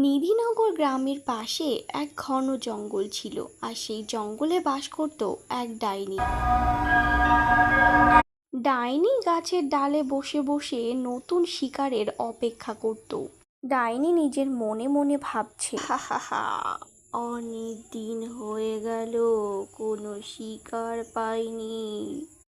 নিধিনগর গ্রামের পাশে এক ঘন জঙ্গল ছিল, আর সেই জঙ্গলে বাস করত এক ডাইনি। ডাইনি গাছের ডালে বসে বসে নতুন শিকারের অপেক্ষা করত। ডাইনি নিজের মনে মনে ভাবছে, হা হা হা, অনেক দিন হয়ে গেল, কোনো শিকার পাইনি।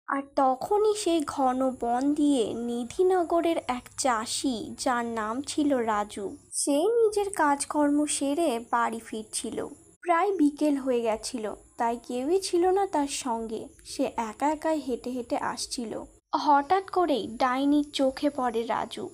আর তখনই সেই ঘন বন দিয়ে নিধিনগরের এক চাষি, যার নাম ছিল রাজু, সে নিজের কাজকর্ম সেরে বাড়ি ফিরছিল। প্রায় বিকেল হয়ে গেছিল, তাই কেউই ছিল না তার সঙ্গে। সে একা একাই হেঁটে হেঁটে আসছিল। হঠাৎ করেই ডাইনির চোখে পড়ে রাজু।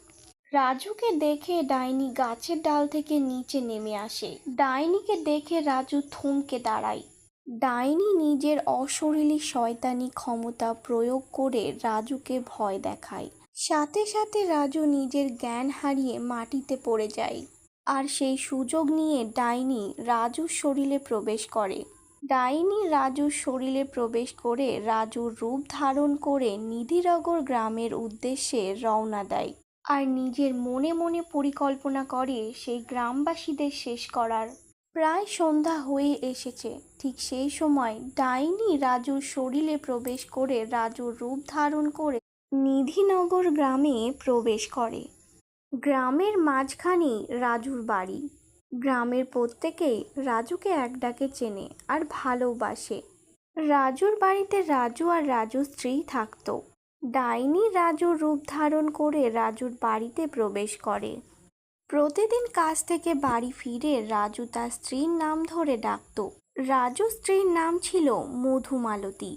রাজুকে দেখে ডাইনি গাছের ডাল থেকে নিচে নেমে আসে। ডাইনিকে দেখে রাজু থমকে দাঁড়ায়। ডাইনি নিজের অশরীরী শয়তানি ক্ষমতা প্রয়োগ করে রাজুকে ভয় দেখায়। সাথে সাথে রাজু নিজের জ্ঞান হারিয়ে মাটিতে পড়ে যায়। আর সেই সুযোগ নিয়ে ডাইনি রাজুর শরীরে প্রবেশ করে। ডাইনি রাজুর শরীরে প্রবেশ করে রাজুর রূপ ধারণ করে নিধিনগর গ্রামের উদ্দেশ্যে রওনা দেয়। আর নিজের মনে মনে পরিকল্পনা করে সেই গ্রামবাসীদের শেষ করার। প্রায় সন্ধ্যা হয়ে এসেছে। ঠিক সেই সময় ডাইনি রাজুর শরীরে প্রবেশ করে রাজুর রূপ ধারণ করে নিধিনগর গ্রামে প্রবেশ করে। গ্রামের মাঝখানেই রাজুর বাড়ি। গ্রামের প্রত্যেকেই রাজুকে এক ডাকে চেনে আর ভালোবাসে। রাজুর বাড়িতে রাজু আর রাজুর স্ত্রী থাকতো। ডাইনি রাজুর রূপ ধারণ করে রাজুর বাড়িতে প্রবেশ করে। প্রতিদিন কাজ থেকে বাড়ি ফিরে রাজু তার স্ত্রীর নাম ধরে ডাকত। রাজুর স্ত্রীর নাম ছিল মধুমালতী।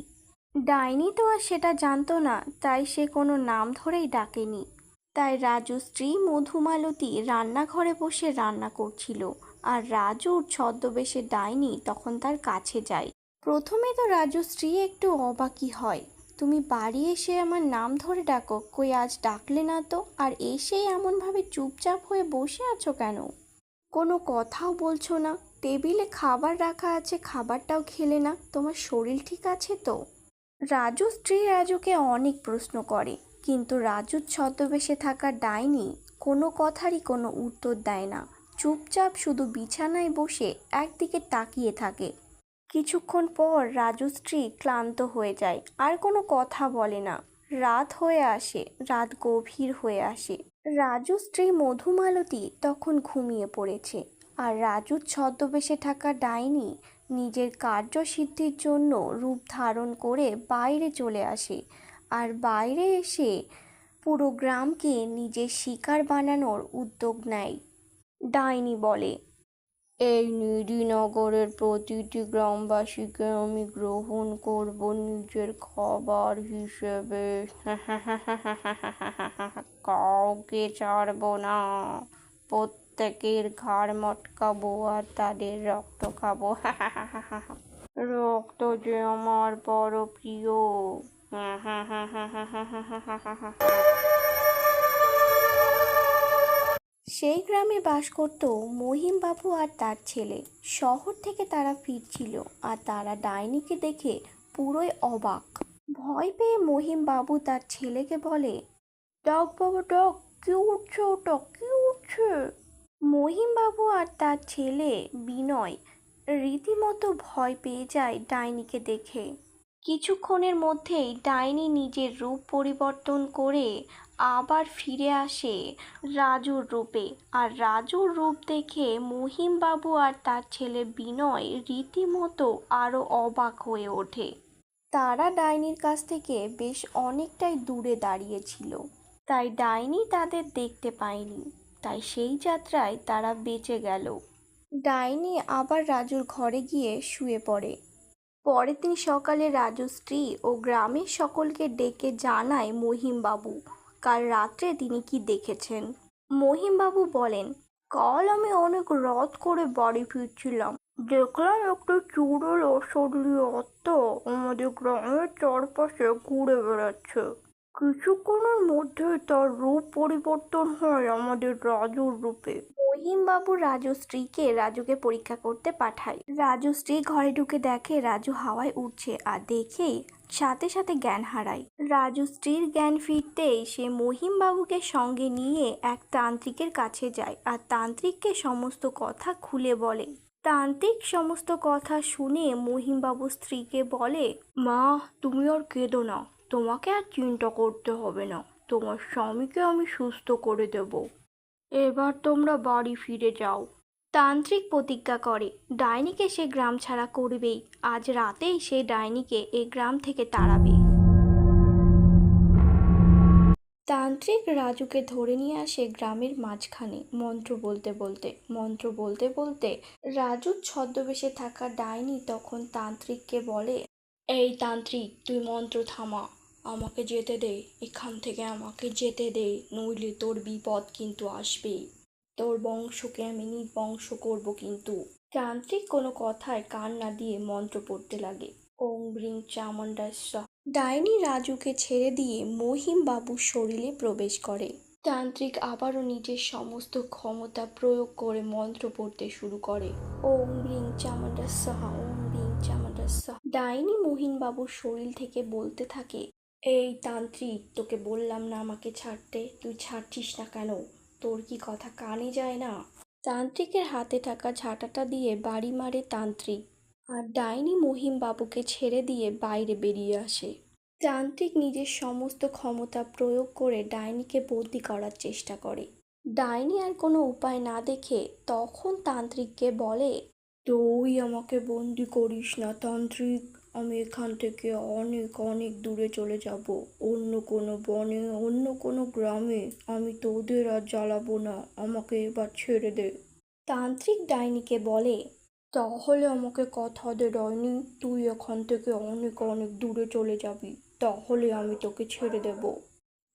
ডাইনি তো আর সেটা জানতো না, তাই সে কোনো নাম ধরেই ডাকেনি। তাই রাজুর স্ত্রী মধুমালতী রান্নাঘরে বসে রান্না করছিল, আর রাজুর ছদ্মবেশে ডাইনি তখন তার কাছে যায়। প্রথমে তো রাজুর স্ত্রী একটু অবাকই হয়। তুমি বাড়ি এসে আমার নাম ধরে ডাকো, কই আজ ডাকলে না তো? আর এসেই এমনভাবে চুপচাপ হয়ে বসে আছো কেন? কোনো কথাও বলছো না। টেবিলে খাবার রাখা আছে, খাবারটাও খেলে না। তোমার শরীর ঠিক আছে তো? রাজুর স্ত্রী রাজুকে অনেক প্রশ্ন করে, কিন্তু রাজুর ছদ্মবেশে থাকা ডাইনি কোনো কথারই কোনো উত্তর দেয় না। চুপচাপ শুধু বিছানায় বসে একদিকে তাকিয়ে থাকে। কিছুক্ষণ পর রাজুর স্ত্রী ক্লান্ত হয়ে যায়, আর কোনো কথা বলে না। রাত হয়ে আসে, রাত গভীর হয়ে আসে। রাজুর স্ত্রী মধুমালতী তখন ঘুমিয়ে পড়েছে, আর রাজুর ছদ্মবেশে থাকা ডাইনি নিজের কার্যসিদ্ধির জন্য রূপ ধারণ করে বাইরে চলে আসে। আর বাইরে এসে পুরো গ্রামকে নিজের শিকার বানানোর উদ্যোগ নেয়। ডাইনি বলে, এই নিধিনগরের প্রতিটি গ্রামবাসীকে আমি গ্রহণ করব নিজের খাবার হিসেবে। কাউকে ছাড়বো না। প্রত্যেকের ঘাড় মটকাবো আর তাদের রক্ত খাবো। রক্ত যে আমার বড় প্রিয়। সেই গ্রামে বাস করত মহিম বাবু আর তার ছেলে। শহর থেকে তারা ফিরছিল, আর তারা ডাইনিকে দেখে পুরোই অবাক। ভয় পেয়ে মহিম বাবু তার ছেলেকে বলে, ডাক বাবা ডাক, কি উঠছে ওটা, কি উঠছে? মহিম বাবু আর তার ছেলে বিনয় রীতিমতো ভয় পেয়ে যায় ডাইনিকে দেখে। কিছুক্ষণের মধ্যেই ডাইনি নিজের রূপ পরিবর্তন করে আবার ফিরে আসে রাজুর রূপে। আর রাজুর রূপ দেখে মহিম বাবু আর তার ছেলে বিনয় রীতিমতো আরো অবাক হয়ে ওঠে। তারা ডাইনির কাছ থেকে বেশ অনেকটাই দূরে দাঁড়িয়েছিল, তাই ডাইনি তাদের দেখতে পায়নি। তাই সেই যাত্রায় তারা বেঁচে গেল। ডাইনি আবার রাজুর ঘরে গিয়ে শুয়ে পড়ে। পরের দিন সকালে রাজুর স্ত্রী ও গ্রামের সকলকে ডেকে জানায় মহিমবাবু কাল রাত্রে তিনি কি দেখেছেন। মহিমবাবু বলেন, কাল আমি অনেক রাত করে বাড়ি ফিরছিলাম। দেখলাম একটা চুড়েল অশরীরী আত্মা আমাদের গ্রামের চারপাশে ঘুরে বেড়াচ্ছে। কিছুক্ষণের মধ্যে তার রূপ পরিবর্তন হয় আমাদের রাজুর রূপে। মহিমবাবু রাজুর স্ত্রীকে রাজুকে পরীক্ষা করতে পাঠায়। রাজু স্ত্রী ঘরে ঢুকে দেখে রাজু হাওয়ায় উঠছে আর দেখেই সাথে সাথে জ্ঞান হারায়। রাজু স্ত্রীর জ্ঞান ফিরতেই সে মহিমবাবুকে সঙ্গে নিয়ে এক তান্ত্রিকের কাছে যায় আর তান্ত্রিককে সমস্ত কথা খুলে বলে। তান্ত্রিক সমস্ত কথা শুনে মহিমবাবু স্ত্রীকে বলে, মা, তুমি আর কেঁদো না, তোমাকে আর চিন্তা করতে হবে না, তোমার স্বামীকে আমি সুস্থ করে দেব, এবার তোমরা বাড়ি ফিরে যাও। তান্ত্রিক প্রতিজ্ঞা করে ডাইনিকে সে গ্রাম ছাড়া করবেই, আজ রাতেই সে ডাইনিকে এ গ্রাম থেকে তাড়াবে। তান্ত্রিক রাজুকে ধরে নিয়ে আসে গ্রামের মাঝখানে। মন্ত্র বলতে বলতে রাজুর ছদ্মবেশে থাকা ডাইনি তখন তান্ত্রিককে বলে, এই তান্ত্রিক, তুই মন্ত্র থামা, আমাকে যেতে দে, এখান থেকে আমাকে যেতে দে, নইলে তোর বিপদ কিন্তু আসবেই, তোর বংশকে আমি নির্বংশ করব কিন্তু। তান্ত্রিক কোনো কথায় কান না দিয়ে মন্ত্র পড়তে লাগে, ওং ব্রিং চামুণ্ডা স্বাহা। ডাইনি রাজুকে ছেড়ে দিয়ে মহিম বাবুর শরীরে প্রবেশ করে। তান্ত্রিক আবারও নিজের সমস্ত ক্ষমতা প্রয়োগ করে মন্ত্র পড়তে শুরু করে, ওং ব্রিং চামুণ্ডা স্বাহা, ওং ব্রিং চামুণ্ডা স্বাহা। ডাইনি মহিম বাবুর শরীর থেকে বলতে থাকে, এই তান্ত্রিক, তোকে বললাম না আমাকে ছাড়তে, তুই ছাড়ছিস না কেন? তোর কি কথা কানে যায় না? তান্ত্রিকের হাতে থাকা ঝাঁটাটা দিয়ে বাড়ি মারে তান্ত্রিক, আর ডাইনি মহিম বাবুকে ছেড়ে দিয়ে বাইরে বেরিয়ে আসে। তান্ত্রিক নিজের সমস্ত ক্ষমতা প্রয়োগ করে ডাইনিকে বন্দি করার চেষ্টা করে। ডাইনি আর কোনো উপায় না দেখে তখন তান্ত্রিককে বলে, তুই আমাকে বন্দি করিস না তান্ত্রিক, আমি এখান থেকে অনেক অনেক দূরে চলে যাব, অন্য কোনো বনে, অন্য কোনো গ্রামে, আমি তোদের আর জ্বালাবো না, আমাকে এবার ছেড়ে দে। তান্ত্রিক ডাইনিকে বলে, তাহলে আমাকে কথা দে ডাইনি, তুই এখান থেকে অনেক অনেক দূরে চলে যাবি, তাহলে আমি তোকে ছেড়ে দেব।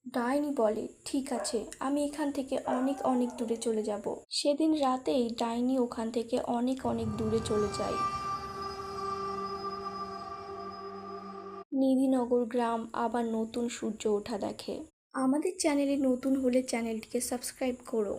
ডাইনি বলে, ঠিক আছে, আমি এখান থেকে অনেক অনেক দূরে চলে যাব। সেদিন রাতেই ডাইনি ওখান থেকে অনেক অনেক দূরে চলে যায়। নিধিনগর গ্রাম আবার নতুন সূর্য ওঠা দেখে। আমাদের চ্যানেলে নতুন হলে চ্যানেলটিকে সাবস্ক্রাইব করো।